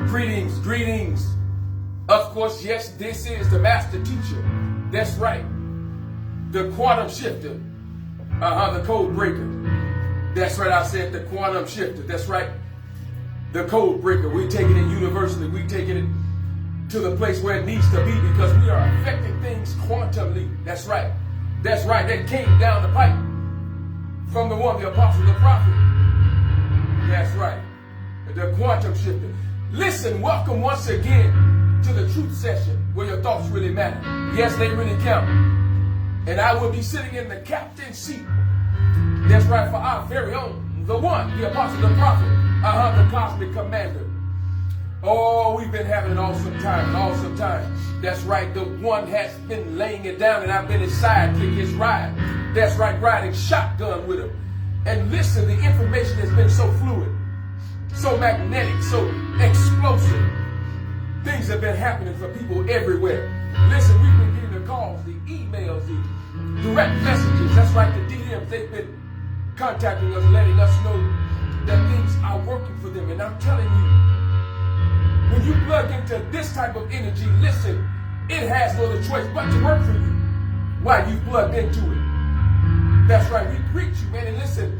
Greetings, greetings. Of course, yes, this is the master teacher. That's right. The quantum shifter. The code breaker. That's right, I said the quantum shifter. That's right. The code breaker. We're taking it universally. We're taking it to the place where it needs to be because we are affecting things quantumly. That's right. That's right. That came down the pipe from the one, the apostle, the prophet. That's right. The quantum shifter. Listen, welcome once again to the truth session where your thoughts really matter. Yes, they really count. And I will be sitting in the captain's seat. That's right, for our very own, the one, the apostle, the prophet, the cosmic commander. Oh, we've been having an awesome time, That's right, the one has been laying it down and I've been his sidekick, his ride. That's right, riding shotgun with him. And listen, the information has been so fluid, so magnetic, so explosive. Things have been happening for people everywhere. Listen, we've been getting the calls, the emails, the direct messages. That's right, the DMs. They've been contacting us, letting us know that things are working for them. And I'm telling you, when you plug into this type of energy, listen, it has no other choice but to work for you while you plugged into it. That's right, we preach you, man. And listen,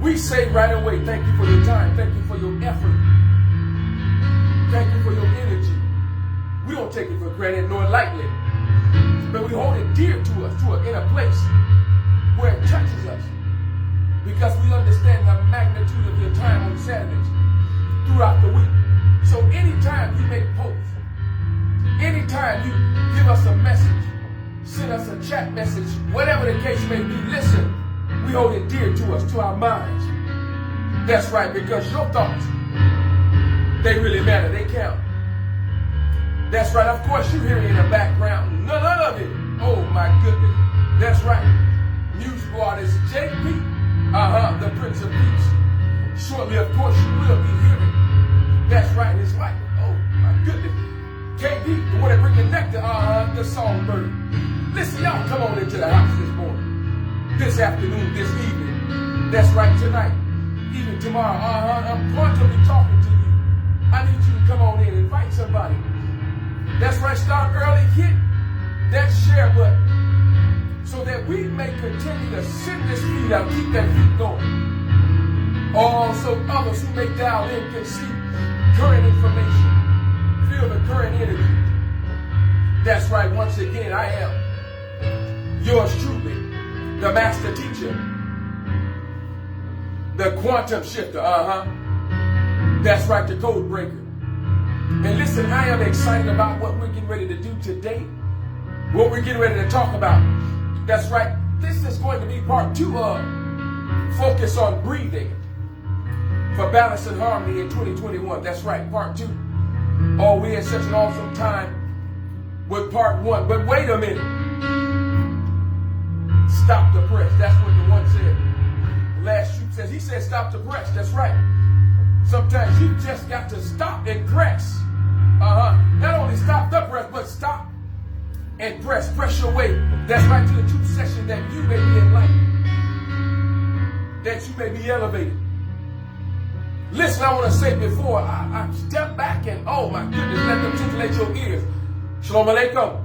we say right away, thank you for your time. Thank you for your effort. Thank you for your energy. We don't take it for granted nor lightly. But we hold it dear to us, in a place where it touches us. Because we understand the magnitude of your time on Saturdays throughout the week. So anytime you make posts, anytime you give us a message, send us a chat message, whatever the case may be, listen, we hold it dear to us, to our minds. That's right, because your thoughts, they really matter, they count. That's right, of course you hear it in the background, none of it. Oh my goodness, that's right. Musical artist JP, the Prince of Peace. Shortly, of course, you will be hearing. That's right, it's like, oh my goodness. KB, the one that bring the nectar, the songbird. Listen, y'all come on into the house this morning, this afternoon, this evening. That's right, tonight, even tomorrow. I'm going to be talking to you. I need you to come on in, invite somebody. That's right, start early, hit that share button so that we may continue to send this feed out, keep that feed going. Also, others who may dial in can see current information, feel the current energy. That's right, once again, I am yours truly, the master teacher, the quantum shifter, That's right, the code breaker. And listen, I am excited about what we're getting ready to do today, what we're getting ready to talk about. That's right, this is going to be part 2 of Focus on Breathing for Balance and Harmony in 2021. That's right, part 2. Oh, we had such an awesome time with part 1. But wait a minute. Stop the press. That's what the one said. Last shoot says, he said stop the press. That's right. Sometimes you just got to stop and press. Not only stop the press, but stop and press. Press your way. That's right, to the truth session that you may be enlightened, that you may be elevated. Listen, I want to say before I step back and, oh my goodness, let them titillate your ears. Shalom alaikum.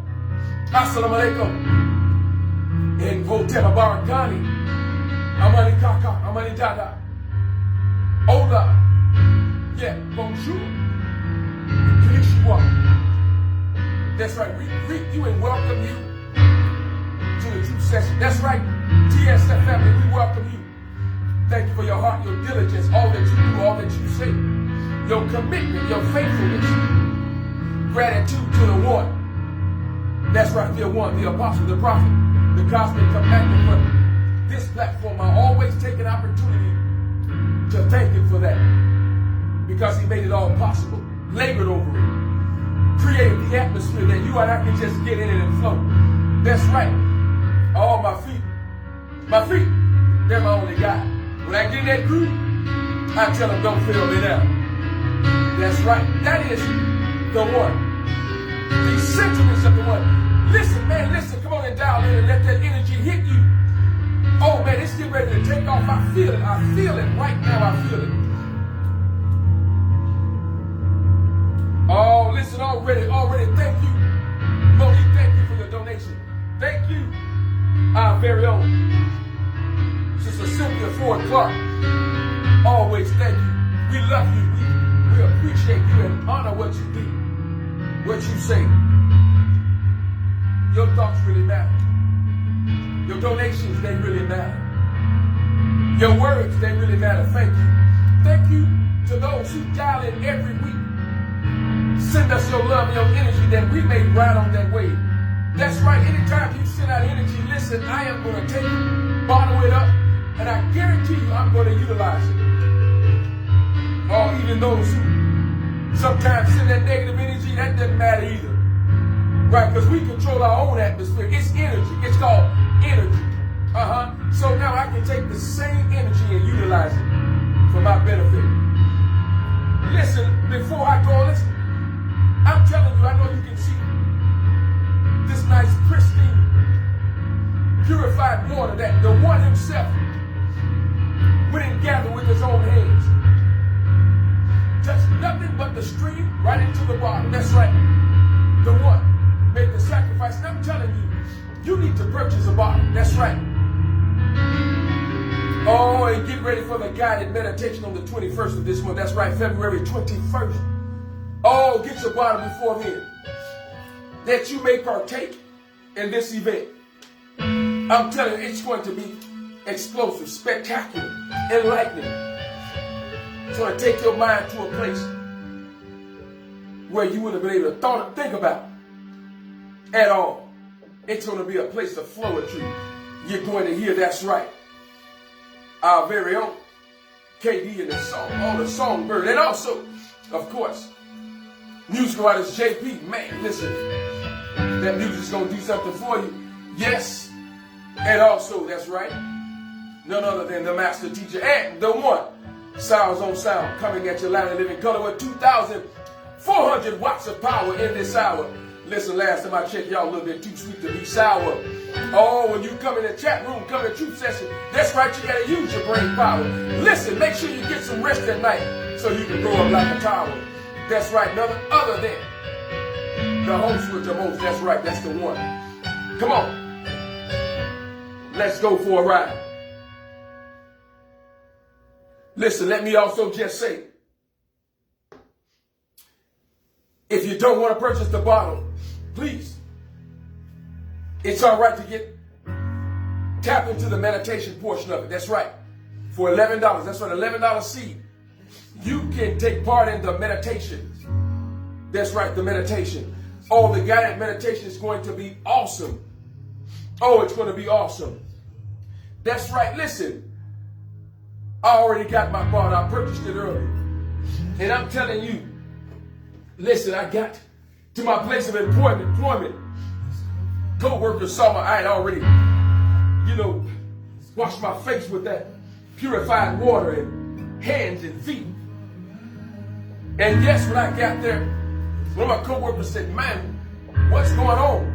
Assalamu alaikum. In Hotel Barakani. Amani Kaka. Amani Dada. Hola. Yeah, bonjour. Konnichiwa. That's right, we greet you and welcome you to the truth session. That's right, TSF family, we welcome you. Thank you for your heart, your diligence, all that you do, all that you say, your commitment, your faithfulness. Gratitude to the one. That's right, the one, the apostle, the prophet, the cosmic commander. For this platform, I always take an opportunity to thank him for that, because he made it all possible, labored over it, created the atmosphere that you and I can just get in it and flow. That's right. All my feet, they're my only guide. When I get in that groove, I tell them, don't fail me now. That's right. That is the one. The sentiments of the one. Listen, man, listen. Come on and dial in and let that energy hit you. Oh, man, it's getting ready to take off. I feel it. I feel it. Right now, I feel it. donation. Thank you, our very own Sister Sylvia Ford Clark. Always thank you. We love you. We appreciate you and honor what you do, what you say. Your thoughts really matter. Your donations, they really matter. Your words, they really matter. Thank you. Thank you to those who dial in every week. Send us your love and your energy that we may ride on that wave. That's right. Anytime you send out energy, listen, I am going to take it, bottle it up, and I guarantee you I'm going to utilize it. Or even those who sometimes send that negative energy, that doesn't matter either. Right? Because we control our own atmosphere. It's energy. It's called energy. So now I can take the same energy and utilize it for my benefit. Listen, before I go, listen. I'm telling you, I know you can see this nice, pristine, purified water that the one himself went and gathered with his own hands. Touched nothing but the stream right into the bottom. That's right. The one made the sacrifice. And I'm telling you, you need to purchase a bottle. That's right. Oh, and get ready for the guided meditation on the 21st of this month. That's right, February 21st. Oh, get your bottle before then, that you may partake in this event. I'm telling you, it's going to be explosive, spectacular, enlightening. It's going to take your mind to a place where you wouldn't have been able to think about at all. It's going to be a place of flowetry. You're going to hear, that's right, our very own KD and the song, all the songbird, and also, of course, musical artist JP. Man, listen, that music's going to do something for you. Yes, and also, that's right, none other than the master teacher and the one, Sounds on Sound, coming at your line of living color with 2,400 watts of power in this hour. Listen, last time I checked, y'all a little bit too sweet to be sour. Oh, when you come in the chat room, come in the truth session, that's right, you gotta use your brain power. Listen, make sure you get some rest at night so you can grow up like a tower. That's right, none other than the host with the most. That's right, that's the one. Come on. Let's go for a ride. Listen, let me also just say, if you don't want to purchase the bottle, please, it's all right to tap into the meditation portion of it. That's right. For $11. That's right, $11 seed. You can take part in the meditation. That's right, the meditation. Oh, the guided meditation is going to be awesome. Oh, it's going to be awesome. That's right. Listen, I already got my bottle. I purchased it early. And I'm telling you, listen, I got to my place of employment. Co-workers saw I had already, washed my face with that purified water and hands and feet. And yes, when I got there, one of my co-workers said, "Man, what's going on?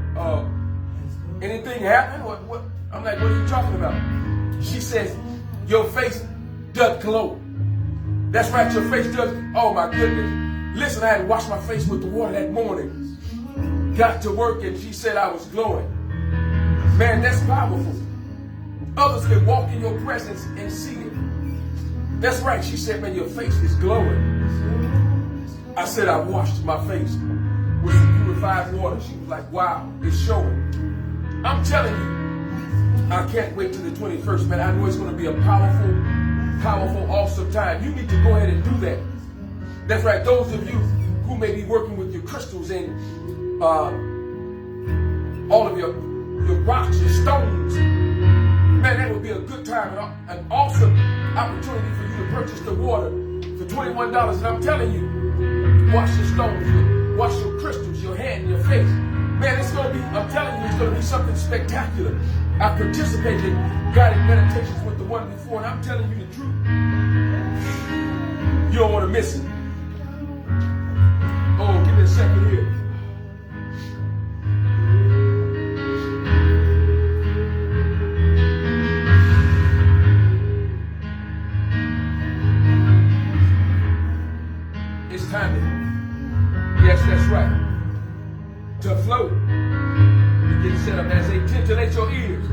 Anything happened? What?" I'm like, "What are you talking about?" She says, "Your face does glow." That's right, your face does. Oh my goodness. Listen, I had washed my face with the water that morning. Got to work and she said I was glowing. Man, that's powerful. Others can walk in your presence and see it. That's right, she said, "Man, your face is glowing." I said, "I washed my face with some purified water." She was like, "Wow, it's showing." I'm telling you, I can't wait till the 21st, man. I know it's going to be a powerful, awesome time. You need to go ahead and do that. That's right. Those of you who may be working with your crystals and all of your rocks, your stones, man, that would be a good time, an awesome opportunity for you to purchase the water for $21. And I'm telling you, wash your stones, wash your crystals, your hand, your face. Man, it's going to be, I'm telling you, it's going to be something spectacular. I participated in guided meditations with the one before, and I'm telling you the truth. You don't want to miss it. Oh, give me a second here. It's time to, yes, that's right, to float. get set up as they titillate your ears.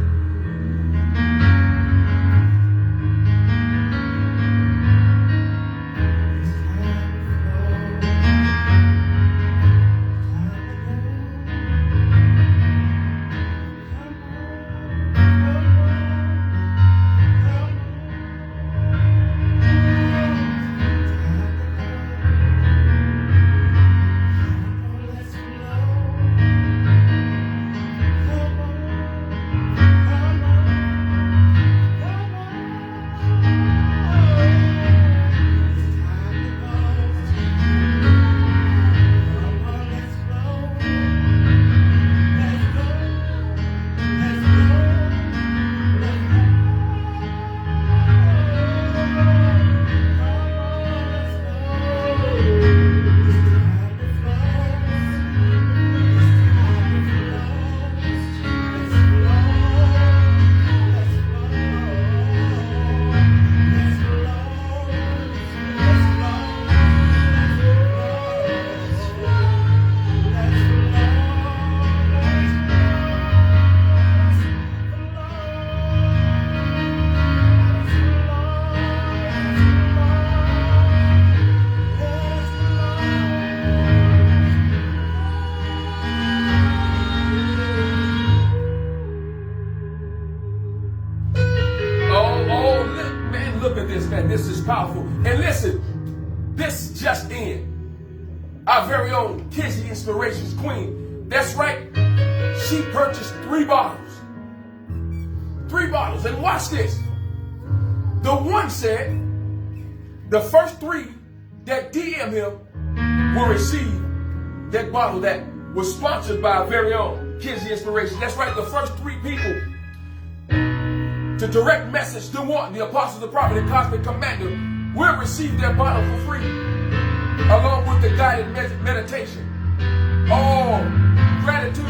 This is powerful. And listen, this just in. Our very own Kizzy Inspirations Queen. That's right. She purchased 3 bottles. 3 bottles. And watch this. The one said the first 3 that DM him will receive that bottle that was sponsored by our very own Kizzy Inspirations. That's right. The first 3 people to direct message to one, the apostle, the prophet, and cosmic commander, will receive their bottle for free, along with the guided meditation. Oh, gratitude,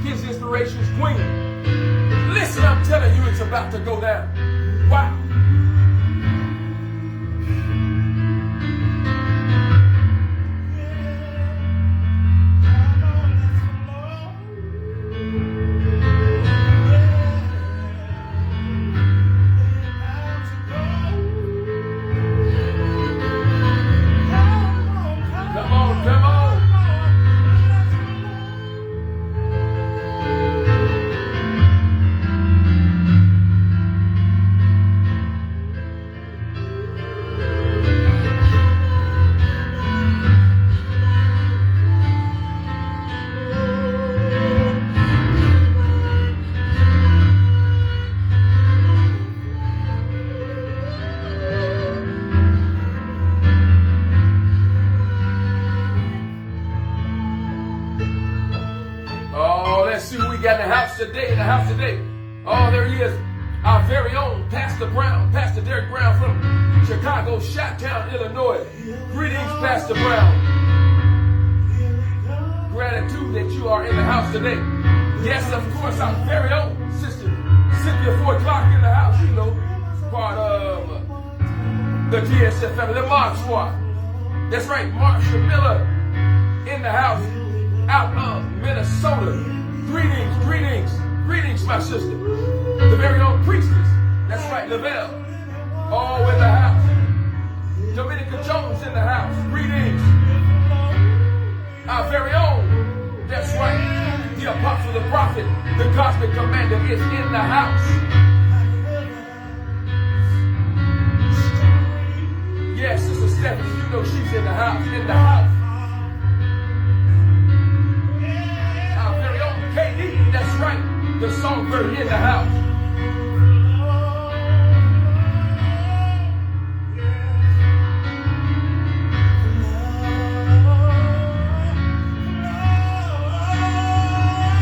His Inspirations Queen. Listen, I'm telling you, it's about to go down. Wow. Today, in the house today. Oh, there he is. Our very own Pastor Brown, Pastor Derek Brown from Chicago, Chi-Town, Illinois. Greetings, Pastor Brown. Gratitude that you are in the house today. Yes, of course, our very own sister Cynthia Ford Clark in the house, you know, part of the GSF family, the Mod Squad. That's right, Marsha Miller in the house out of Minnesota. Greetings, greetings, greetings, my sister. The very own priestess. That's right, Lavelle. All in the house. Dominica Jones in the house. Greetings. Our very own. That's right. The apostle, the prophet, the cosmic commander is in the house. Yes, Sister Stephanie, you know she's in the house. In the house. KD, that's right, the songbird in the house.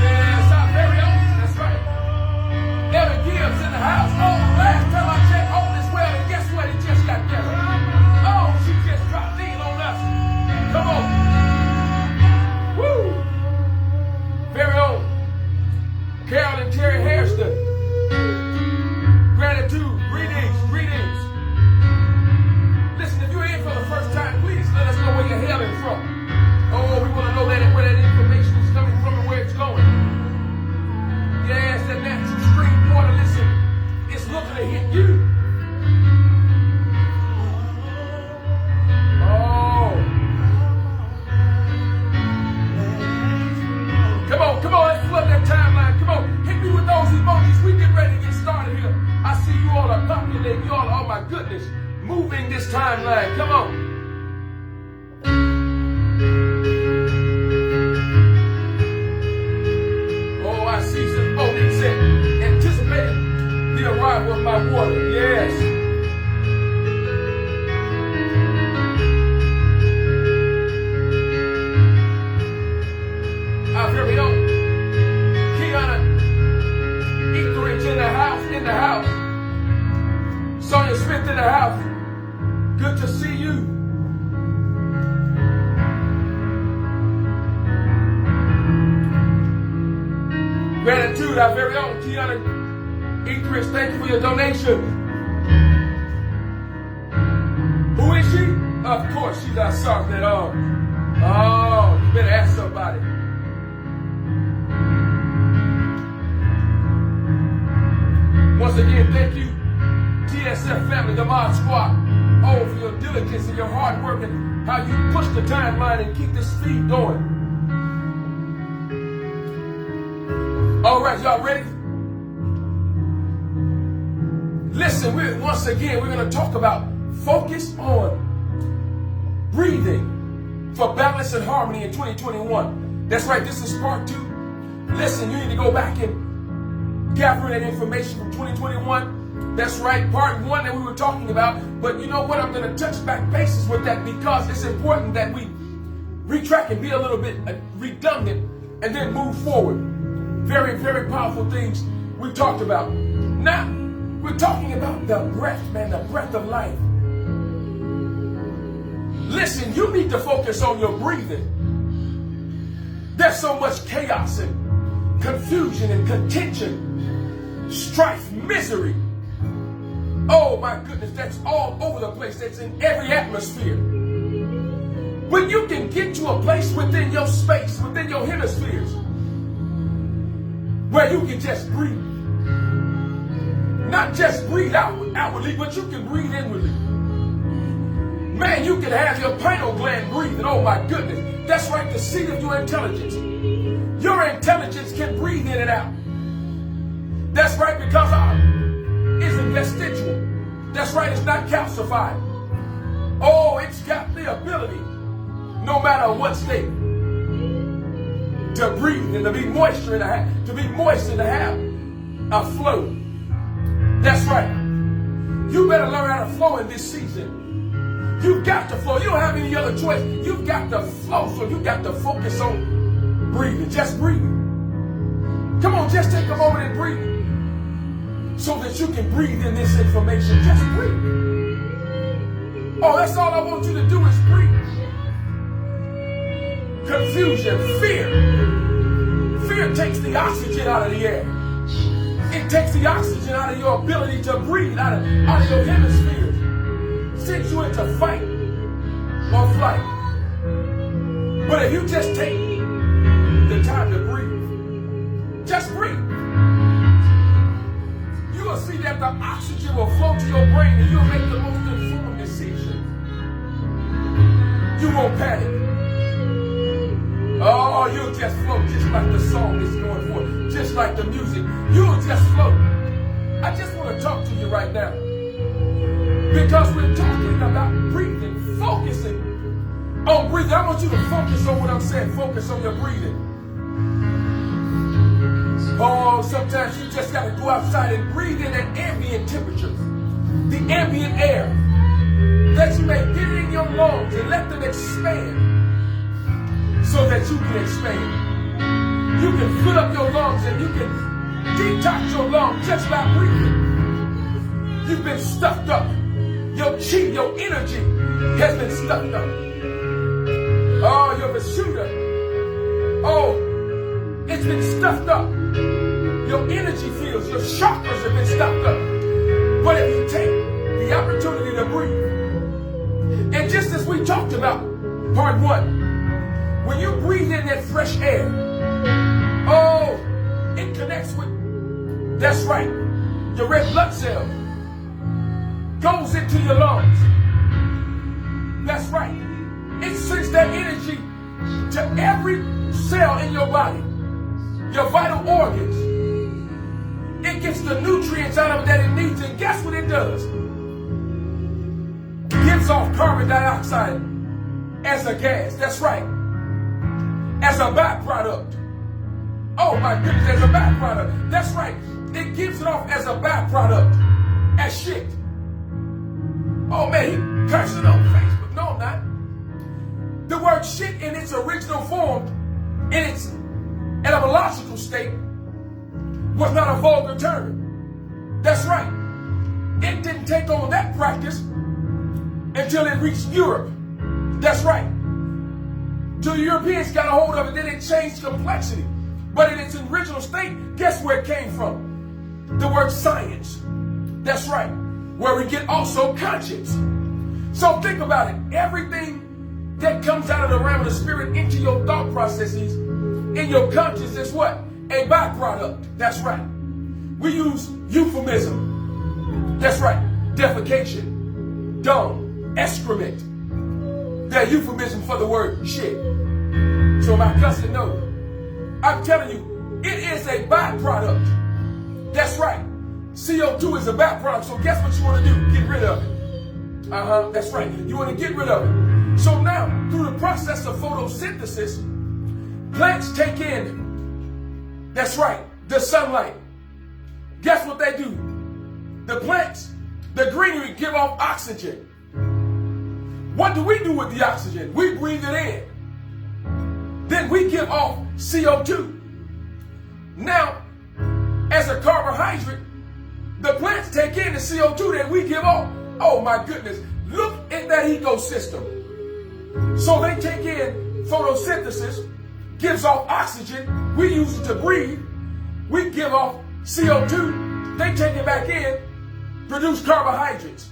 Yes, our very own, that's right. Evan Gibbs in the house. Oh, last time I checked, all is well, and guess what? It just got better. Oh, she just dropped in on us. Come on. Woo. Very own. Carol and Terry Hairston timeline. Come on. Oh, I see some. Oh, he said, anticipating the arrival of my water. Yes. Our very own Kiana Etheridge in the house. Sonia Smith in the house. Good to see you. Gratitude, our very own Kiana Etheridge. Thank you for your donation. Who is she? Of course, she's our sergeant at arms. Oh, you better ask somebody. Once again, thank you, TSF family, the Mod Squad, for your diligence and your hard work and how you push the timeline and keep this feed going. All right, y'all ready? Listen, once again, we're going to talk about focus on breathing for balance and harmony in 2021. That's right, this is part 2. Listen, you need to go back and gather that information from 2021. That's right, part 1 that we were talking about. But you know what? I'm going to touch back bases with that because it's important that we retrack and be a little bit redundant and then move forward. Very, very powerful things we talked about. Now, we're talking about the breath, man, the breath of life. Listen, you need to focus on your breathing. There's so much chaos and confusion and contention, strife, misery. Oh my goodness, that's all over the place. That's in every atmosphere. When you can get to a place within your space, within your hemispheres, where you can just breathe. Not just breathe outwardly, but you can breathe inwardly. Man, you can have your pineal gland breathing. Oh my goodness. That's right, the seat of your intelligence. Your intelligence can breathe in and out. That's right, because isn't vestigial. That's right, it's not calcified. Oh, it's got the ability, no matter what state, to breathe and to be moist and to have a flow. That's right. You better learn how to flow in this season. You've got to flow. You don't have any other choice. You've got to flow, so you got to focus on breathing. Just breathing. Come on, just take a moment and breathe. So that you can breathe in this information. Just breathe. Oh, that's all I want you to do is breathe. Confusion, fear. Fear takes the oxygen out of the air. It takes the oxygen out of your ability to breathe, out of your hemispheres. Sends you into fight or flight. But if you just take the time to breathe, just breathe. You will see that the oxygen will flow to your brain and you'll make the most informed decision. You won't panic. Oh, you'll just flow just like the song is going for, just like the music. You'll just flow. I just want to talk to you right now. Because we're talking about breathing, focusing on breathing. I want you to focus on what I'm saying. Focus on your breathing. Oh, sometimes you just got to go outside and breathe in at ambient temperatures. The ambient air. That you may get it in your lungs and let them expand. So that you can expand. You can fill up your lungs and you can detox your lungs just by breathing. You've been stuffed up. Your chi, your energy has been stuffed up. Oh, your Vasuda. Oh, it's been stuffed up. Your energy fields, your chakras have been stuffed up. But if you take the opportunity to breathe, and just as we talked about, part 1, when you breathe in that fresh air, oh, it connects with, that's right, your red blood cells. Goes into your lungs. That's right. It sends that energy to every cell in your body, your vital organs. It gets the nutrients out of it that it needs, and guess what it does? Gives gives off carbon dioxide as a gas. That's right. As a byproduct. Oh my goodness, as a byproduct. That's right. It gives it off as a byproduct. As shit. Oh man, he cursing on Facebook. No, I'm not. The word shit in its original form, in its etymological state, was not a vulgar term. That's right. It didn't take on that practice until it reached Europe. That's right. Till the Europeans got a hold of it, then it changed complexity. But in its original state, guess where it came from? The word science. That's right. Where we get also conscience. So think about it. Everything that comes out of the realm of the spirit into your thought processes, in your conscience is what? A byproduct. That's right. We use euphemism. That's right. Defecation, dung, excrement. They're euphemism for the word shit. So my cousin knows. I'm telling you, it is a byproduct. That's right. CO2 is a byproduct. So guess what you want to do? Get rid of it. That's right. You want to get rid of it. So now, through the process of photosynthesis, plants take in, that's right, the sunlight. Guess what they do? The plants, the greenery, give off oxygen. What do we do with the oxygen? We breathe it in. Then we give off CO2. Now, as a carbohydrate, the plants take in the CO2 that we give off. Oh my goodness, look at that ecosystem. So they take in photosynthesis, gives off oxygen, we use it to breathe, we give off CO2, they take it back in, produce carbohydrates.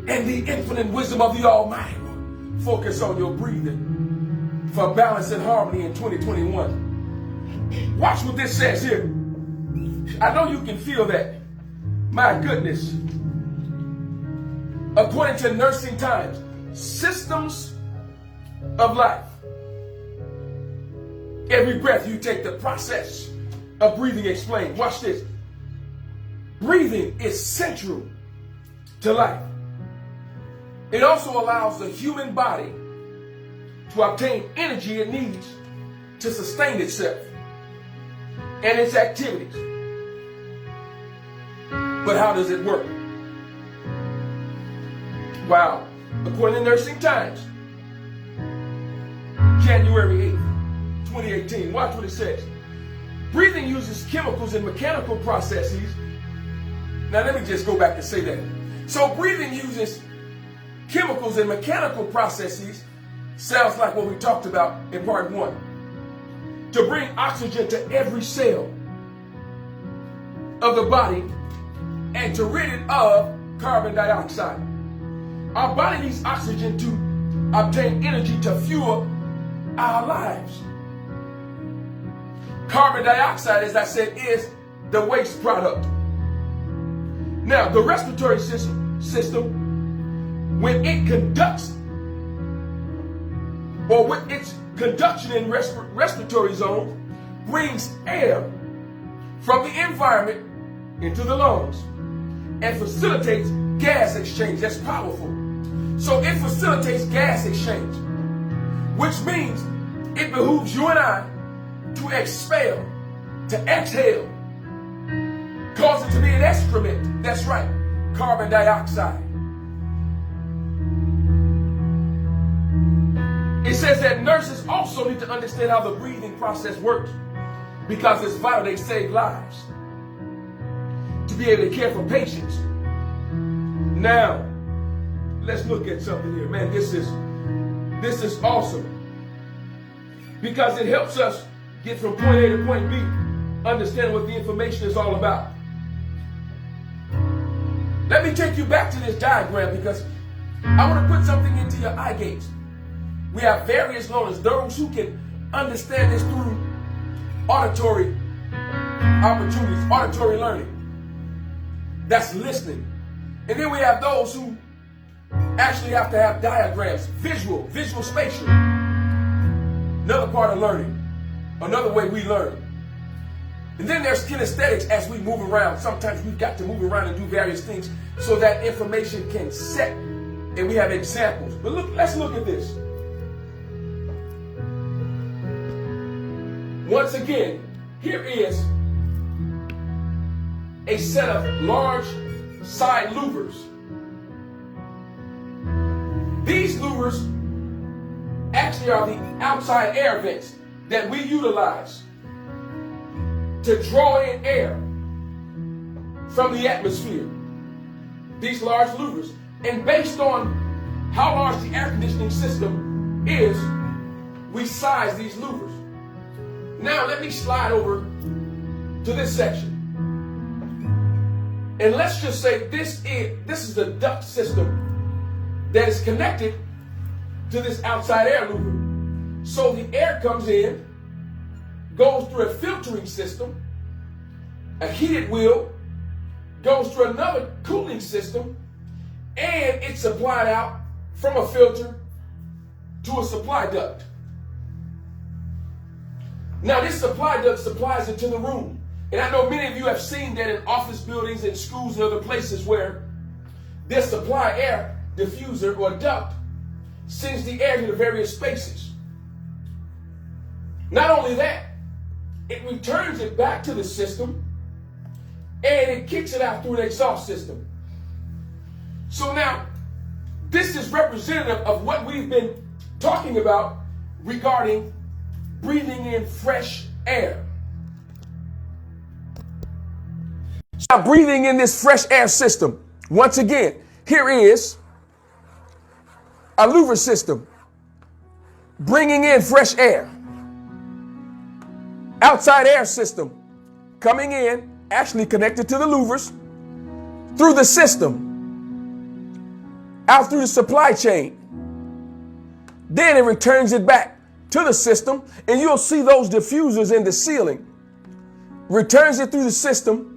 And the infinite wisdom of the Almighty will focus on your breathing for balance and harmony in 2021. Watch what this says here. I know you can feel that. My goodness. According to Nursing Times, systems of life. Every breath you take, the process of breathing explained. Watch this. Breathing is central to life. It also allows the human body to obtain energy it needs to sustain itself and its activities. But how does it work? Wow. According to Nursing Times, January 8th, 2018, watch what it says. Breathing uses chemicals and mechanical processes. Now let me just go back and say that. So breathing uses chemicals and mechanical processes, sounds like what we talked about in part 1, to bring oxygen to every cell of the body and to rid it of carbon dioxide. Our body needs oxygen to obtain energy to fuel our lives. Carbon dioxide, as I said, is the waste product. Now, the respiratory system, when it conducts, or with its conduction in respiratory zones, brings air from the environment into the lungs and facilitates gas exchange. That's powerful. So it facilitates gas exchange, which means it behooves you and I to expel, to exhale, cause it to be an excrement. That's right, carbon dioxide. It says that nurses also need to understand how the breathing process works because it's vital. They save lives to be able to care for patients. Now, let's look at something here. Man, this is awesome because it helps us get from point A to point B, understand what the information is all about. Let me take you back to this diagram because I want to put something into your eye gates. We have various learners, those who can understand this through auditory opportunities, auditory learning. That's listening. And then we have those who actually have to have diagrams, visual spatial. Another part of learning, another way we learn. And then there's kinesthetics as we move around. Sometimes we've got to move around and do various things so that information can set. And we have examples. But look, let's look at this. Once again, here is a set of large side louvers. These louvers actually are the outside air vents that we utilize to draw in air from the atmosphere. These large louvers. And based on how large the air conditioning system is, we size these louvers. Now let me slide over to this section. And let's just say this is the duct system that is connected to this outside air louver. So the air comes in, goes through a filtering system, a heated wheel, goes through another cooling system, and it's supplied out from a filter to a supply duct. Now this supply duct supplies it to the room. And I know many of you have seen that in office buildings and schools and other places where this supply air diffuser or duct sends the air to the various spaces. Not only that, it returns it back to the system and it kicks it out through an exhaust system. So now, this is representative of what we've been talking about regarding breathing in fresh air. So breathing in this fresh air system. Once again, here is a louver system bringing in fresh air. Outside air system coming in, actually connected to the louvers through the system, out through the supply chain. Then it returns it back to the system, and you'll see those diffusers in the ceiling. Returns it through the system,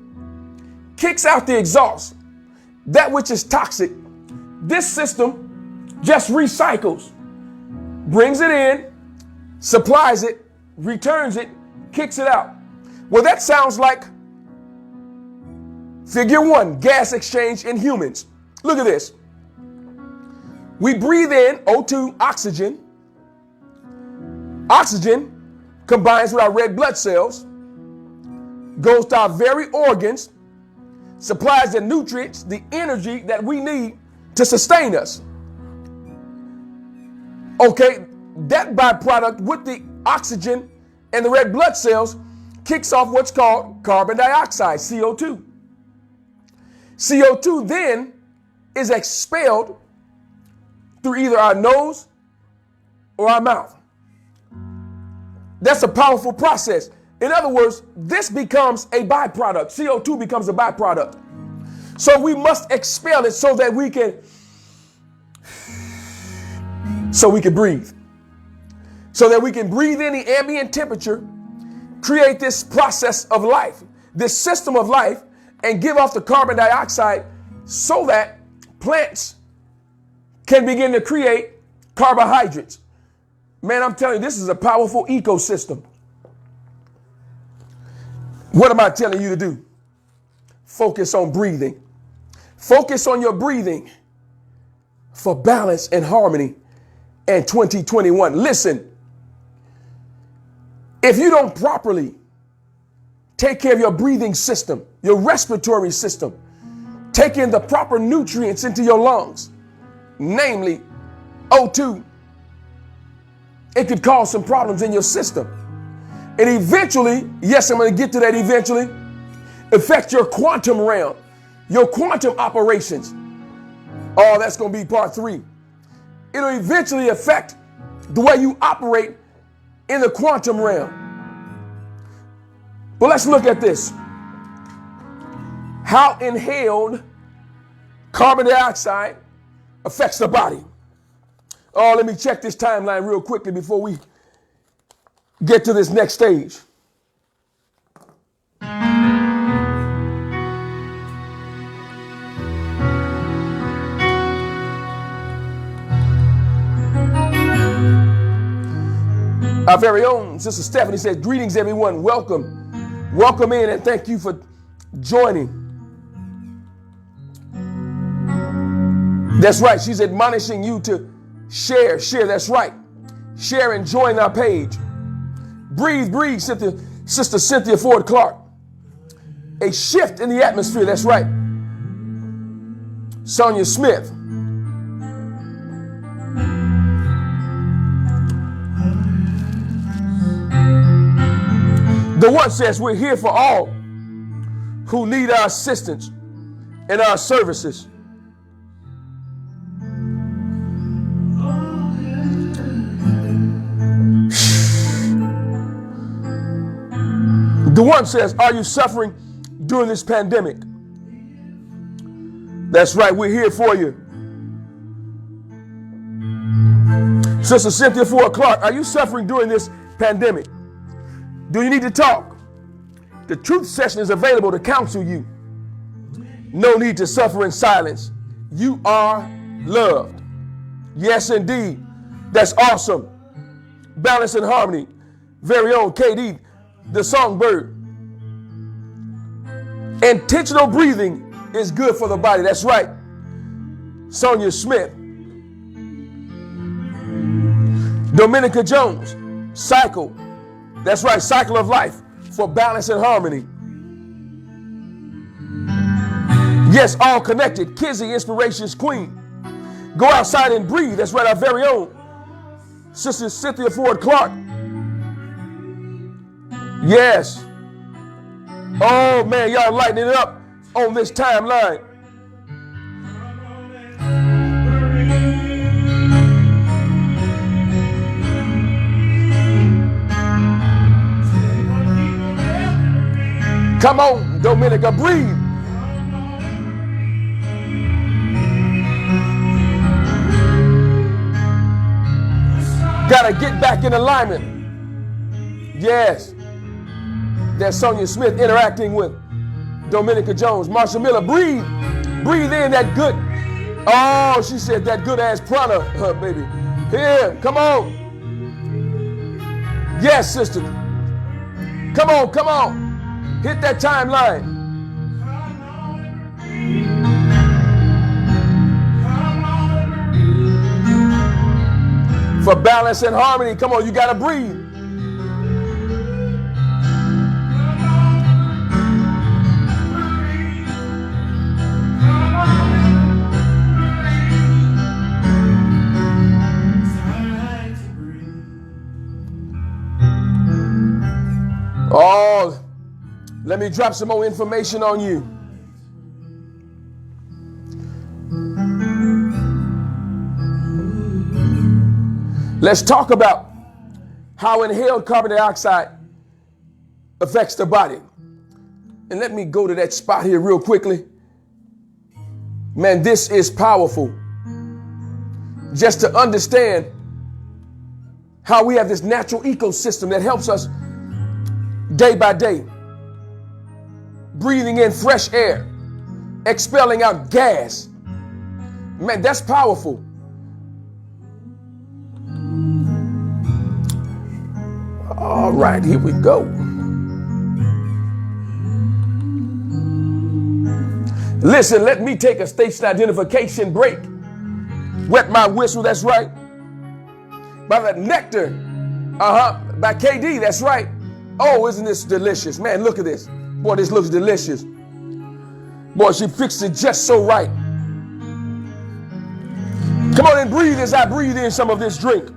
kicks out the exhaust, that which is toxic. This system just recycles, brings it in, supplies it, returns it, kicks it out. Well, that sounds like figure 1, gas exchange in humans. Look at this. We breathe in O2, oxygen. Oxygen combines with our red blood cells, goes to our very organs, supplies the nutrients, the energy that we need to sustain us. Okay, that byproduct with the oxygen and the red blood cells kicks off what's called carbon dioxide, CO2. CO2 then is expelled through either our nose or our mouth. That's a powerful process. In other words, this becomes a byproduct. CO2 becomes a byproduct. So we must expel it so that we can breathe. So that we can breathe in the ambient temperature, create this process of life, this system of life, and give off the carbon dioxide so that plants can begin to create carbohydrates. Man, I'm telling you, this is a powerful ecosystem. What am I telling you to do? Focus on breathing. Focus on your breathing for balance and harmony in 2021. Listen, if you don't properly take care of your breathing system, your respiratory system, take in the proper nutrients into your lungs, namely O2, it could cause some problems in your system. And eventually, yes, I'm going to get to that eventually, affect your quantum realm, your quantum operations. Oh, that's going to be part 3. It'll eventually affect the way you operate in the quantum realm. But let's look at this. How inhaled carbon dioxide affects the body. Oh, let me check this timeline real quickly before we get to this next stage. Our very own Sister Stephanie says, greetings everyone, welcome Welcome in and thank you for joining. That's right. She's admonishing you to share. That's right. Share and join our page. Breathe, Sister Cynthia Ford Clark. A shift in the atmosphere. That's right. Sonia Smith. The one says we're here for all who need our assistance and our services. The one says, are you suffering during this pandemic? That's right, we're here for you. Sister Cynthia Ford Clark, are you suffering during this pandemic? Do you need to talk? The truth session is available to counsel you. No need to suffer in silence. You are loved. Yes, indeed. That's awesome. Balance and harmony. Very own KD, the songbird. Intentional breathing is good for the body. That's right. Sonia Smith. Dominica Jones. Cycle. That's right. Cycle of life for balance and harmony. Yes, all connected. Kizzy, Inspirations Queen. Go outside and breathe. That's right. Our very own Sister Cynthia Ford Clark. Yes. Oh man, y'all lighting it up on this timeline. Come on, Dominica, breathe. Gotta get back in alignment. Yes. That's Sonia Smith interacting with Dominica Jones. Marsha Miller, breathe. Breathe in that good. Oh, she said that good ass prana, baby. Here, come on. Yes, sister. Come on, come on. Hit that timeline. For balance and harmony, come on, you gotta breathe. Oh, let me drop some more information on you. Let's talk about how inhaled carbon dioxide affects the body. And let me go to that spot here real quickly. Man, this is powerful. Just to understand how we have this natural ecosystem that helps us day by day. Breathing in fresh air, expelling out gas. Man, that's powerful. All right, here we go. Listen, let me take a station identification break. Wet my whistle, that's right. By the nectar, by KD, that's right. Oh, isn't this delicious? Man, look at this. Boy, this looks delicious. Boy, she fixed it just so right. Come on and breathe as I breathe in some of this drink.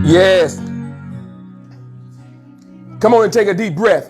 Yes. Come on and take a deep breath.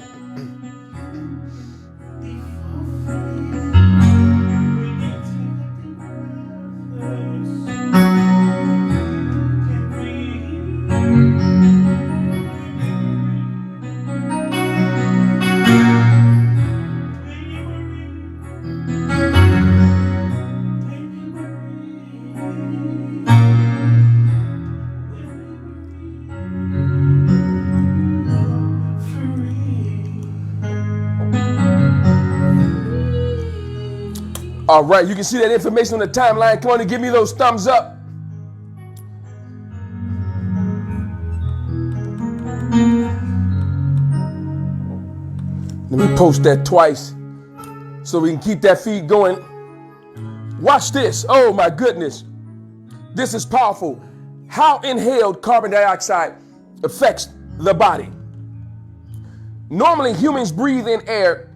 All right, you can see that information on the timeline. Come on and give me those thumbs up. Let me post that twice so we can keep that feed going. Watch this. Oh my goodness. This is powerful. How inhaled carbon dioxide affects the body. Normally, humans breathe in air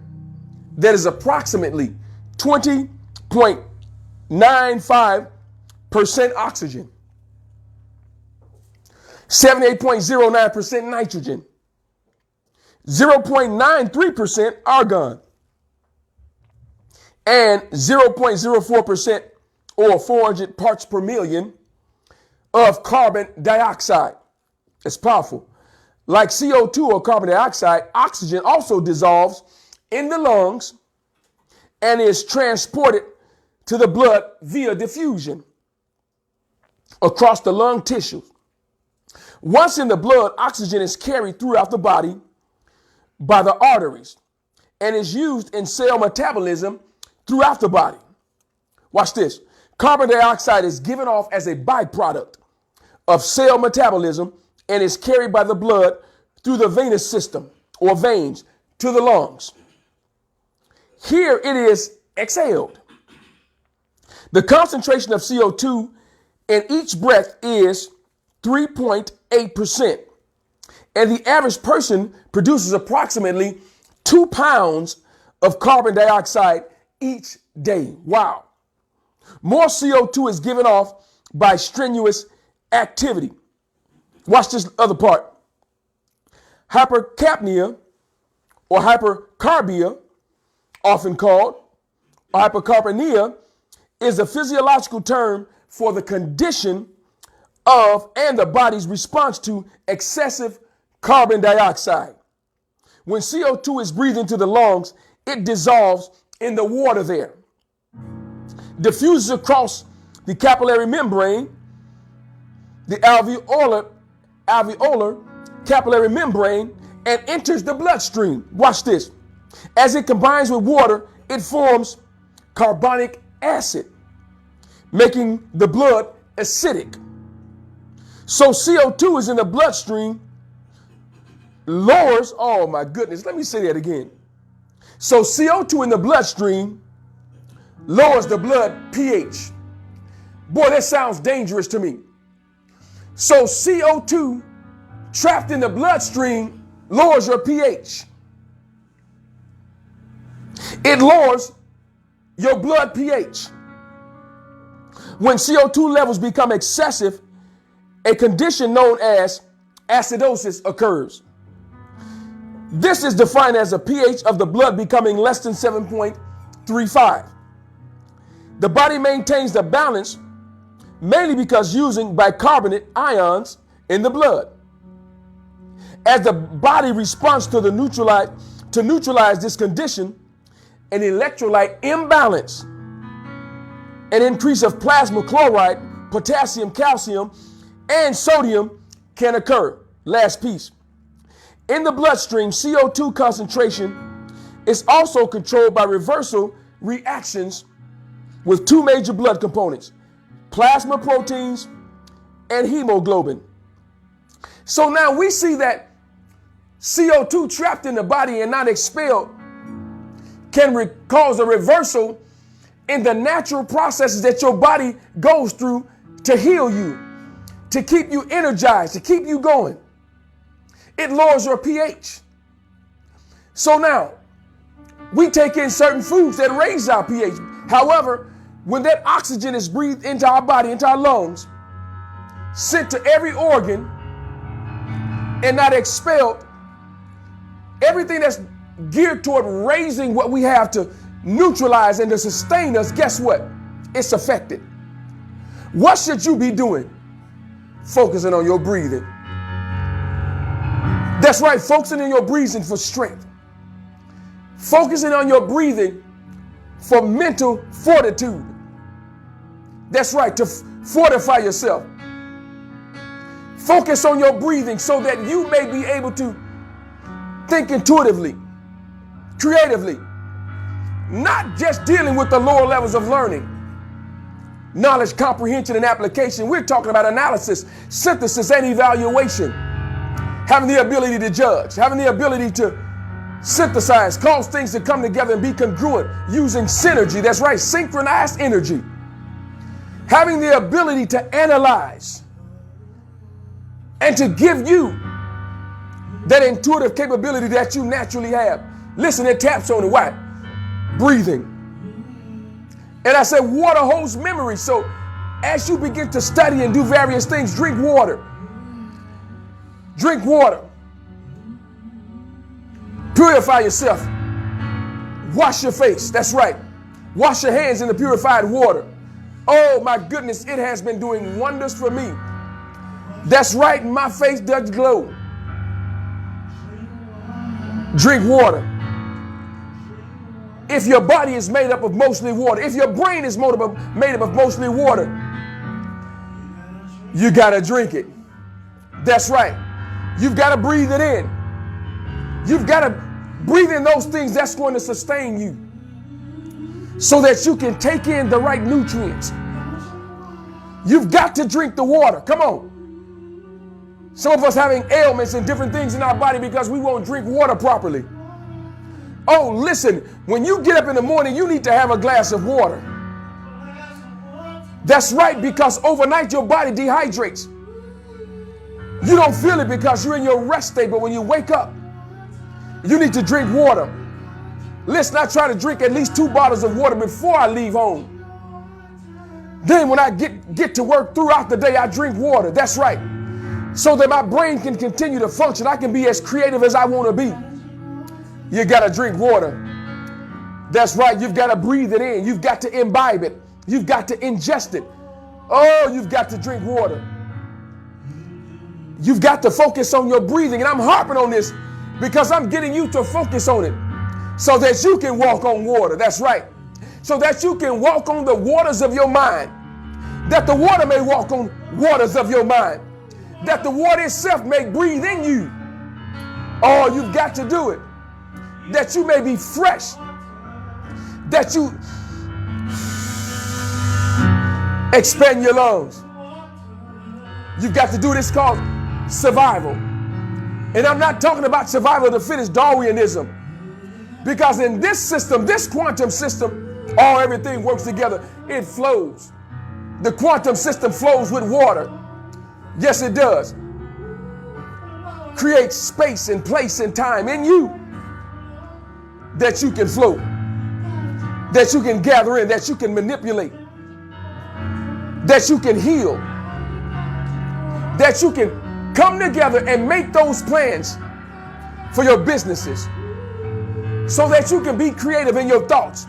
that is approximately 20.95% oxygen, 78.09% nitrogen, 0.93% argon, and 0.04% or 400 parts per million of carbon dioxide. It's powerful. Like CO2 or carbon dioxide, oxygen also dissolves in the lungs and is transported to the blood via diffusion across the lung tissue. Once in the blood, oxygen is carried throughout the body by the arteries and is used in cell metabolism throughout the body. Watch this. Carbon dioxide is given off as a byproduct of cell metabolism and is carried by the blood through the venous system or veins to the lungs. Here it is exhaled. The concentration of CO2 in each breath is 3.8%. And the average person produces approximately 2 pounds of carbon dioxide each day. Wow. More CO2 is given off by strenuous activity. Watch this other part. Hypercapnia or hypercarbia, often called, or hypercapnia, is a physiological term for the condition of and the body's response to excessive carbon dioxide. When CO2 is breathed into the lungs, it dissolves in the water there, diffuses across the capillary membrane, the alveolar capillary membrane, and enters the bloodstream. Watch this. As it combines with water, it forms carbonic acid, making the blood acidic. So CO2 is in the bloodstream, lowers, oh my goodness, let me say that again. So CO2 in the bloodstream lowers the blood pH. Boy, that sounds dangerous to me. So CO2 trapped in the bloodstream lowers your pH. It lowers your blood pH. When CO2 levels become excessive, a condition known as acidosis occurs. This is defined as a pH of the blood becoming less than 7.35. The body maintains the balance mainly because using bicarbonate ions in the blood. As the body responds to neutralize this condition, an electrolyte imbalance, an increase of plasma chloride, potassium, calcium, and sodium can occur. Last piece. In the bloodstream, CO2 concentration is also controlled by reversal reactions with two major blood components, plasma proteins and hemoglobin. So now we see that CO2 trapped in the body and not expelled can cause a reversal in the natural processes that your body goes through to heal you, to keep you energized, to keep you going. It lowers your pH. So now we take in certain foods that raise our pH. However, when that oxygen is breathed into our body, into our lungs, sent to every organ, and not expelled, everything that's geared toward raising what we have to neutralize and to sustain us, guess what? It's affected. What should you be doing? Focusing on your breathing. That's right, focusing on your breathing for strength. Focusing on your breathing for mental fortitude. That's right, to fortify yourself. Focus on your breathing so that you may be able to think intuitively, creatively, not just dealing with the lower levels of learning, knowledge, comprehension, and application. We're talking about analysis, synthesis, and evaluation. Having the ability to judge, having the ability to synthesize, cause things to come together and be congruent, using synergy. That's right, synchronized energy. Having the ability to analyze and to give you that intuitive capability that you naturally have. Listen, it taps on the what? Breathing. And I said water holds memory. So as you begin to study and do various things, drink water. Drink water. Purify yourself. Wash your face. That's right. Wash your hands in the purified water. Oh my goodness, it has been doing wonders for me. That's right, my face does glow. Drink water. If your body is made up of mostly water, if your brain is made up of mostly water, you got to drink it. That's right. You've got to breathe it in. You've got to breathe in those things that's going to sustain you so that you can take in the right nutrients. You've got to drink the water. Come on. Some of us having ailments and different things in our body because we won't drink water properly. Oh, listen, when you get up in the morning, you need to have a glass of water. That's right, because overnight your body dehydrates. You don't feel it because you're in your rest state, but when you wake up, you need to drink water. Listen, I try to drink at least 2 bottles of water before I leave home. Then when I get to work throughout the day, I drink water. That's right. So that my brain can continue to function. I can be as creative as I want to be. You got to drink water. That's right. You've got to breathe it in. You've got to imbibe it. You've got to ingest it. Oh, you've got to drink water. You've got to focus on your breathing. And I'm harping on this because I'm getting you to focus on it so that you can walk on water. That's right. So that you can walk on the waters of your mind. That the water may walk on waters of your mind. That the water itself may breathe in you. Oh, you've got to do it. That you may be fresh. That you expand your lungs. You've got to do this called survival. And I'm not talking about survival of the fittest, Darwinism. Because in this system, this quantum system, everything works together. It flows. The quantum system flows with water. Yes, it does. Creates space and place and time in you that you can flow, that you can gather in, that you can manipulate, that you can heal, that you can come together and make those plans for your businesses so that you can be creative in your thoughts,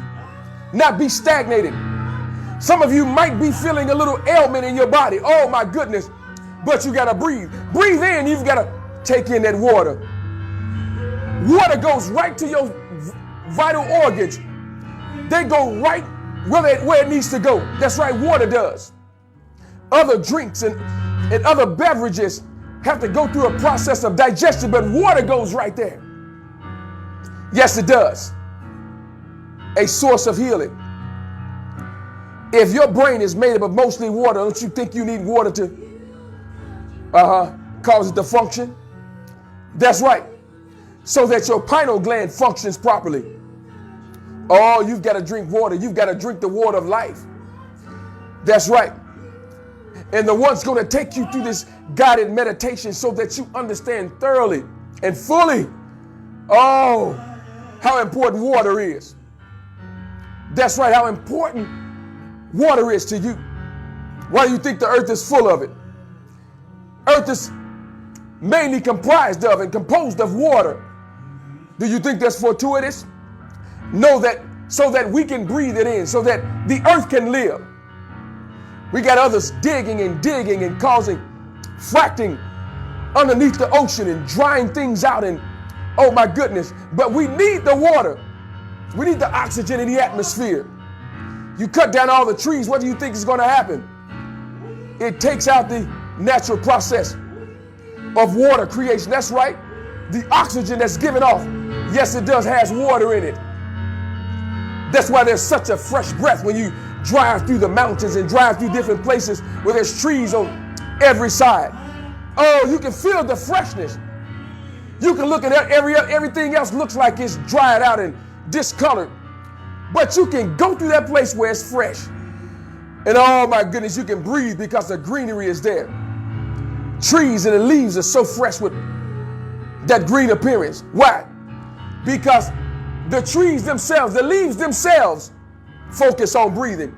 not be stagnated. Some of you might be feeling a little ailment in your body. Oh my goodness. But you got to breathe. Breathe in. You've got to take in that water. Water goes right to your vital organs. They go right where it needs to go. That's right. Water does. Other drinks and other beverages have to go through a process of digestion, but water goes right there. Yes, it does. A source of healing. If your brain is made up of mostly water, don't you think you need water to cause it to function? That's right. So that your pineal gland functions properly. Oh, you've got to drink water. You've got to drink the water of life. That's right. And the one's going to take you through this guided meditation so that you understand thoroughly and fully, how important water is. That's right, how important water is to you. Why do you think the earth is full of it? Earth is mainly comprised of and composed of water. Do you think that's fortuitous? Know that so that we can breathe it in, so that the earth can live. We got others digging and causing fracking underneath the ocean and drying things out, and oh my goodness, but we need the water. We need the oxygen in the atmosphere. You cut down all the trees, what do you think is going to happen? It takes out the natural process of water creation. That's right. The oxygen that's given off, yes, it does, has water in it. That's why there's such a fresh breath when you drive through the mountains and drive through different places where there's trees on every side. Oh, you can feel the freshness. You can look at everything else looks like it's dried out and discolored. But you can go through that place where it's fresh. And oh my goodness, you can breathe because the greenery is there. Trees and the leaves are so fresh with that green appearance. Why? Because the trees themselves, the leaves themselves, focus on breathing.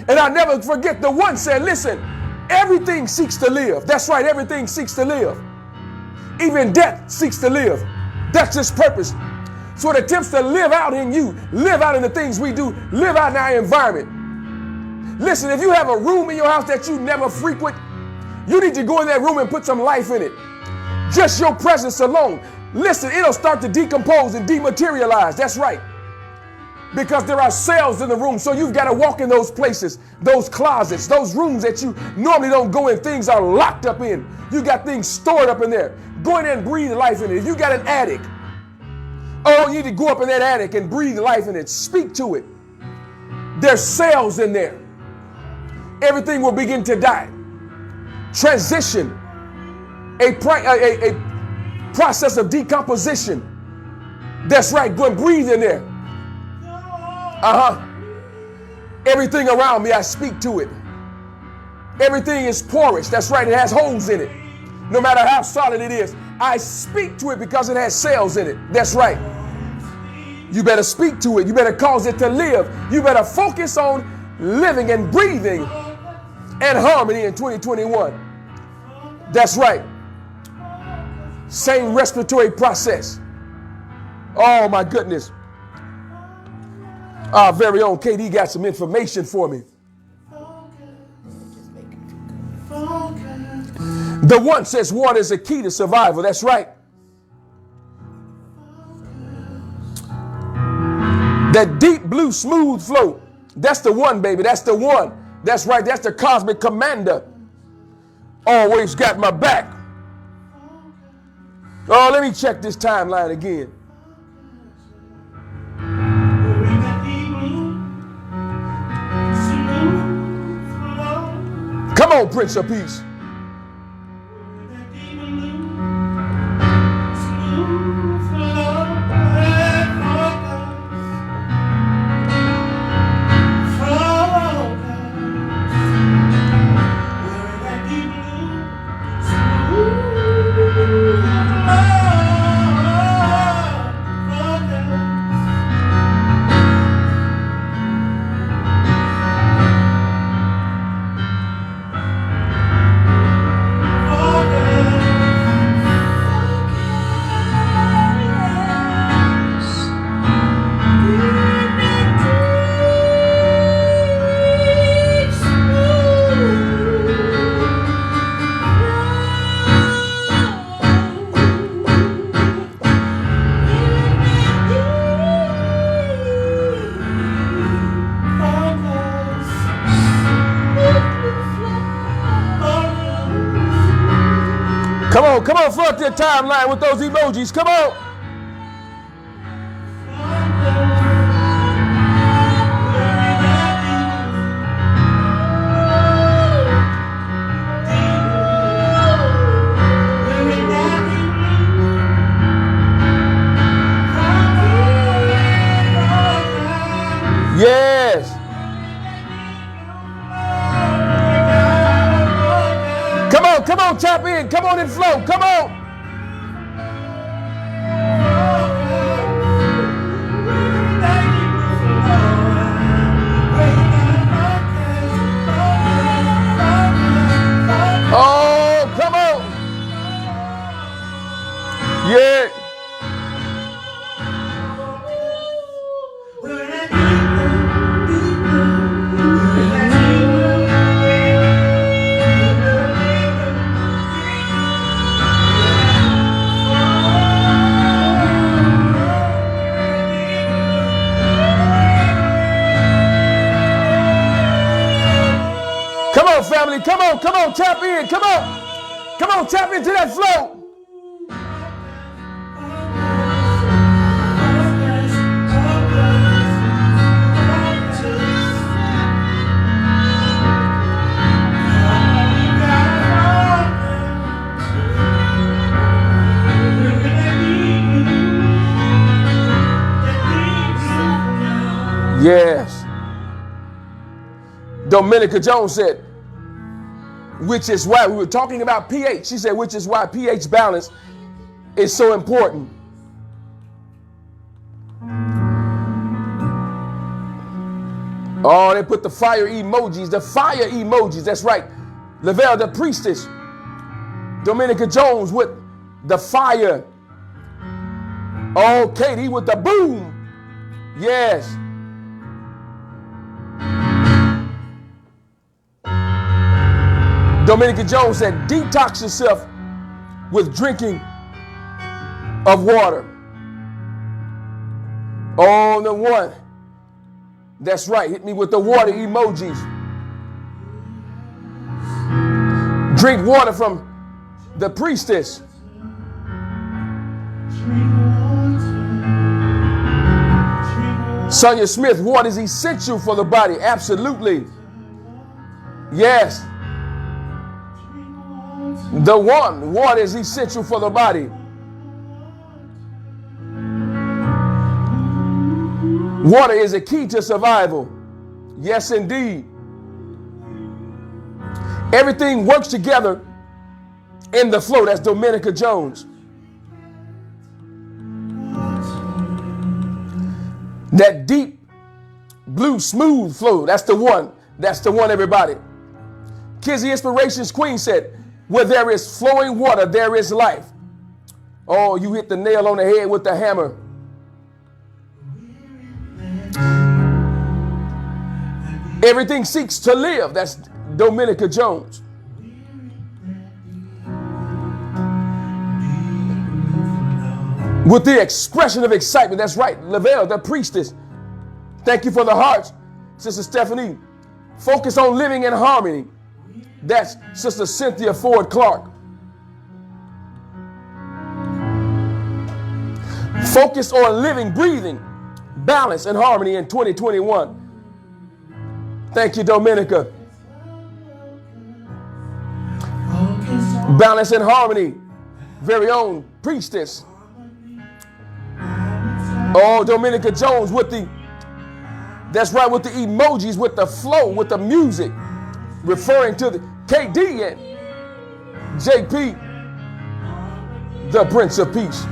And I never forget the one said, listen, everything seeks to live. That's right, everything seeks to live. Even death seeks to live. That's its purpose. So it attempts to live out in you, live out in the things we do, live out in our environment. Listen, if you have a room in your house that you never frequent, you need to go in that room and put some life in it. Just your presence alone. Listen, it'll start to decompose and dematerialize. That's right. Because there are cells in the room. So you've got to walk in those places, those closets, those rooms that you normally don't go in. Things are locked up in. You got things stored up in there. Go in there and breathe life in it. If you got an attic, oh, you need to go up in that attic and breathe life in it. Speak to it. There's cells in there. Everything will begin to die. Transition. A process of decomposition. That's right. Go and breathe in there. Everything around me, I speak to it. Everything is porous. That's right. It has holes in it. No matter how solid it is, I speak to it because it has cells in it. That's right. You better speak to it. You better cause it to live. You better focus on living and breathing and harmony in 2021. That's right. Same respiratory process. Oh my goodness. Our very own KD got some information for me. The one says water is a key to survival. That's right. That deep blue smooth flow. That's the one, baby. That's the one. That's right. That's the cosmic commander. Always got my back. Oh, let me check this timeline again. Come on, Prince of Peace. Come on, flood their timeline with those emojis. Come on. Yes. Come on, tap in. Come on and flow. Come on. Oh, come on. on, tap in. Come on. Come on, tap into that flow. Yes. Dominica Jones said, which is why we were talking about pH. She said, which is why pH balance is so important. Oh, they put the fire emojis. The fire emojis. That's right. Lavelle, the priestess. Dominica Jones with the fire. Oh, Katie with the boom. Yes. Dominica Jones said, detox yourself with drinking of water. Oh, the one. That's right. Hit me with the water emojis. Drink water from the priestess. Sonia Smith, water is essential for the body. Absolutely. Yes. The one, water is essential for the body. Water is a key to survival. Yes, indeed. Everything works together in the flow. That's Dominica Jones. That deep, blue, smooth flow. That's the one. That's the one, everybody. Kizzy Inspirations Queen said, where there is flowing water, there is life. Oh, you hit the nail on the head with the hammer. Everything seeks to live. That's Dominica Jones. With the expression of excitement. That's right. Lavelle, the priestess. Thank you for the hearts, Sister Stephanie. Focus on living in harmony. That's Sister Cynthia Ford Clark. Focus on living, breathing, balance, and harmony in 2021. Thank you, Dominica. Balance and harmony. Very own priestess. Oh, Dominica Jones with the, that's right, with the emojis, with the flow, with the music. Referring to the KD and JP, the Prince of Peace.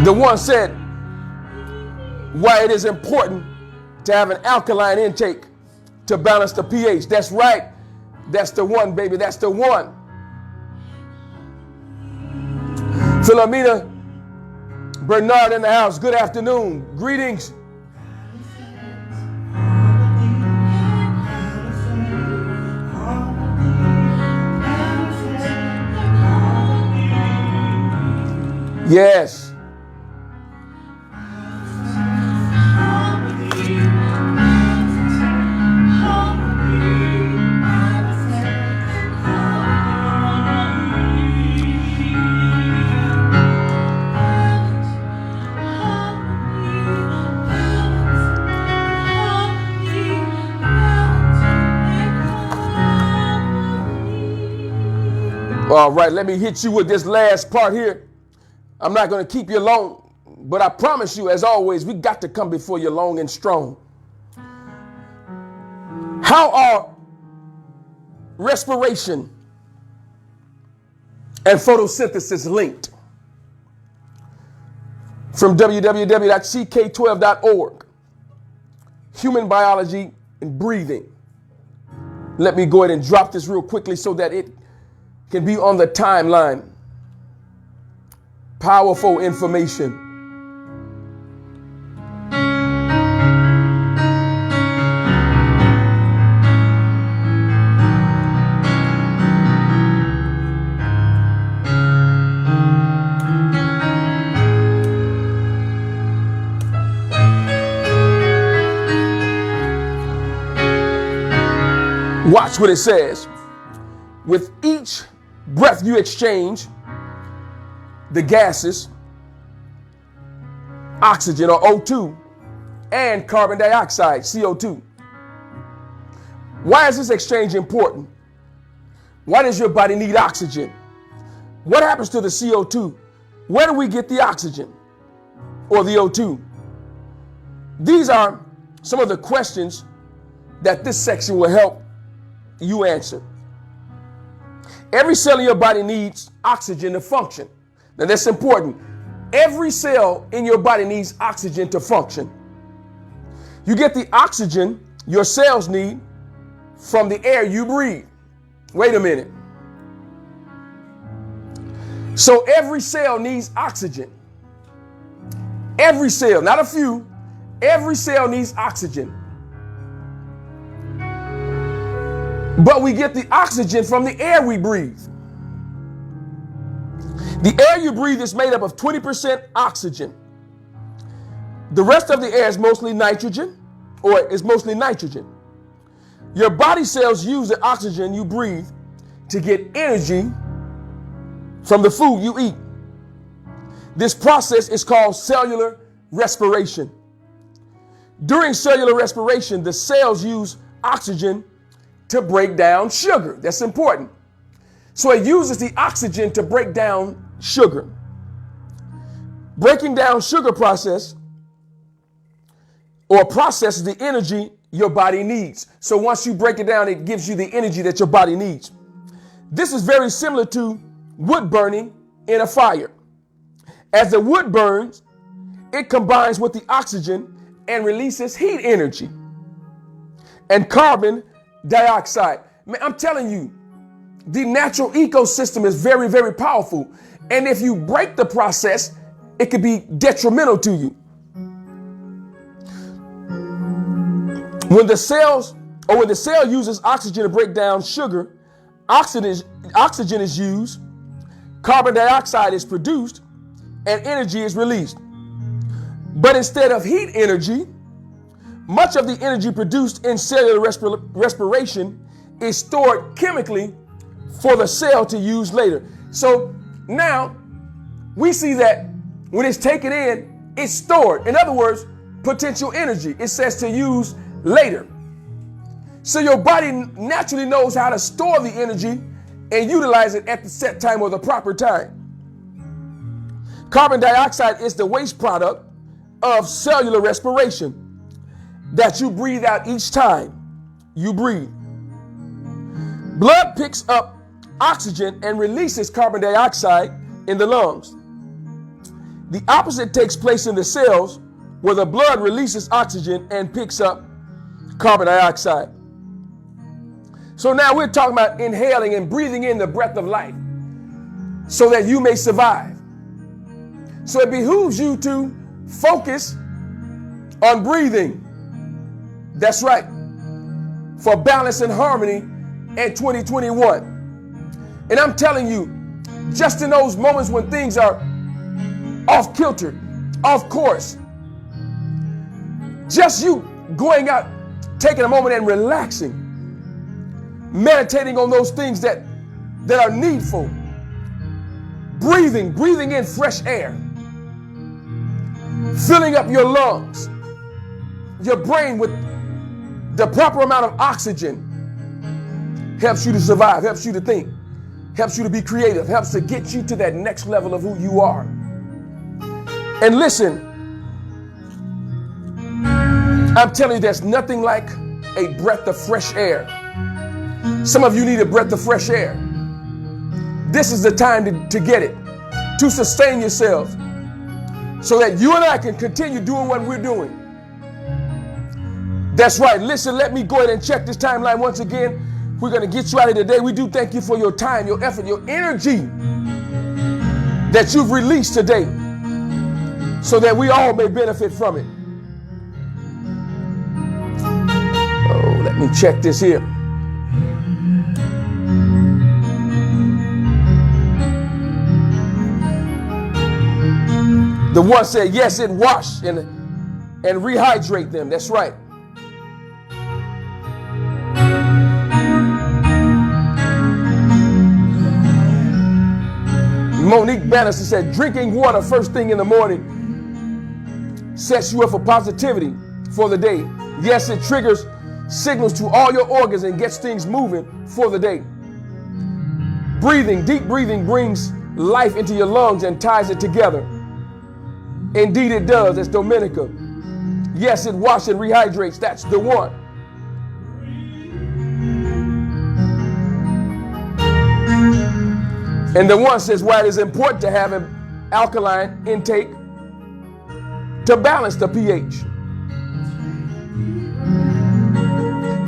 The one said why it is important to have an alkaline intake to balance the pH. That's right. That's the one, baby. That's the one. Philomena Bernard in the house. Good afternoon. Greetings. Yes. All right, let me hit you with this last part here. I'm not going to keep you long, but I promise you, as always, we got to come before you long and strong. How are respiration and photosynthesis linked? From www.ck12.org. Human biology and breathing. Let me go ahead and drop this real quickly so that it can be on the timeline. Powerful information. Watch what it says. With each breath you exchange, the gases, oxygen or O2, and carbon dioxide, CO2. Why is this exchange important? Why does your body need oxygen? What happens to the CO2? Where do we get the oxygen or the O2? These are some of the questions that this section will help you answer. Every cell in your body needs oxygen to function. Now that's important. Every cell in your body needs oxygen to function. You get the oxygen your cells need from the air you breathe. Wait a minute. So every cell needs oxygen. Every cell, not a few, every cell needs oxygen. But we get the oxygen from the air we breathe. The air you breathe is made up of 20% oxygen. The rest of the air is mostly nitrogen, or is mostly nitrogen. Your body cells use the oxygen you breathe to get energy from the food you eat. This process is called cellular respiration. During cellular respiration, the cells use oxygen to break down sugar. That's important. So it uses the oxygen to break down sugar. Breaking down sugar processes the energy your body needs. So once you break it down, it gives you the energy that your body needs. This is very similar to wood burning in a fire. As the wood burns, it combines with the oxygen and releases heat energy and carbon dioxide. Man, I'm telling you, the natural ecosystem is very, very powerful. And if you break the process, it could be detrimental to you. When the cell uses oxygen to break down sugar, oxygen is used, carbon dioxide is produced, and energy is released. But instead of heat energy, much of the energy produced in cellular respiration is stored chemically for the cell to use later. So now we see that when it's taken in, it's stored. In other words, potential energy. It says to use later. So your body naturally knows how to store the energy and utilize it at the set time or the proper time. Carbon dioxide is the waste product of cellular respiration that you breathe out each time you breathe. Blood picks up oxygen and releases carbon dioxide in the lungs. The opposite takes place in the cells where the blood releases oxygen and picks up carbon dioxide. So now we're talking about inhaling and breathing in the breath of life so that you may survive. So it behooves you to focus on breathing. That's right. For balance and harmony in 2021. And I'm telling you, just in those moments when things are off kilter, off course, just you going out, taking a moment and relaxing, meditating on those things that are needful, breathing in fresh air, filling up your lungs, your brain with the proper amount of oxygen helps you to survive, helps you to think, helps you to be creative, helps to get you to that next level of who you are. And listen, I'm telling you, there's nothing like a breath of fresh air. Some of you need a breath of fresh air. This is the time to get it, to sustain yourselves, so that you and I can continue doing what we're doing. That's right. Listen, let me go ahead and check this timeline once again. We're going to get you out of today. We do thank you for your time, your effort, your energy that you've released today so that we all may benefit from it. Oh, let me check this here. The one said, yes, it wash and rehydrate them. That's right. Monique Bannister said, drinking water first thing in the morning sets you up for positivity for the day. Yes, it triggers signals to all your organs and gets things moving for the day. Breathing, deep breathing brings life into your lungs and ties it together. Indeed it does, as Dominica. Yes, it washes and rehydrates. That's the one. And the one says why it is important to have an alkaline intake to balance the pH.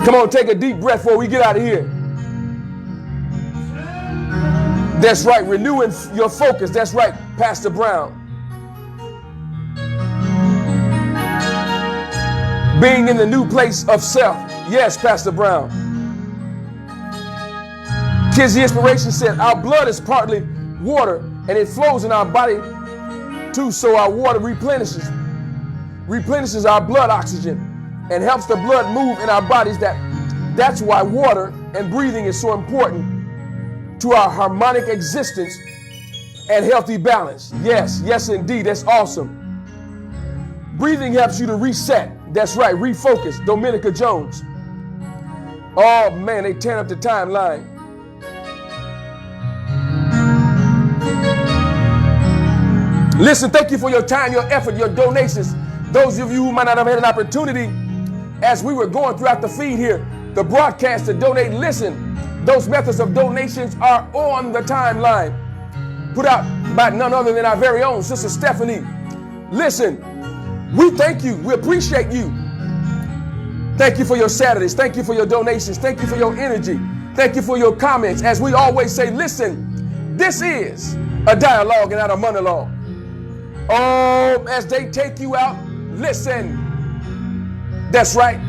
Come on, take a deep breath before we get out of here. That's right, renewing your focus. That's right, Pastor Brown. Being in the new place of self. Yes, Pastor Brown. Kids, the inspiration said, our blood is partly water and it flows in our body too, so our water replenishes our blood oxygen and helps the blood move in our bodies. That's why water and breathing is so important to our harmonic existence and healthy balance. Yes, yes indeed, that's awesome. Breathing helps you to reset. That's right, refocus. Dominica Jones. Oh man, they tearing up the timeline. Listen, thank you for your time, your effort, your donations. Those of you who might not have had an opportunity as we were going throughout the feed here, the broadcast to donate, listen, those methods of donations are on the timeline. Put out by none other than our very own Sister Stephanie. Listen, we thank you. We appreciate you. Thank you for your Saturdays. Thank you for your donations. Thank you for your energy. Thank you for your comments. As we always say, listen, this is a dialogue and not a monologue. Oh, as they take you out, listen. That's right.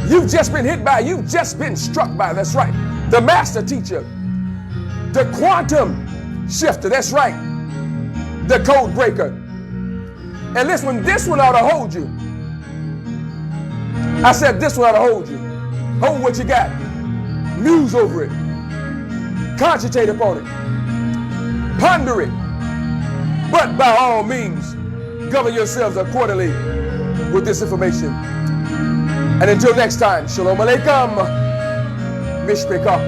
You've just been hit by, you've just been struck by, that's right. The master teacher, the quantum shifter, that's right. The code breaker. And this one ought to hold you. I said this one ought to hold you. Hold what you got. Muse over it. Cogitate upon it. Ponder it. But by all means, govern yourselves accordingly with this information. And until next time, Shalom Aleichem. Mishpekah.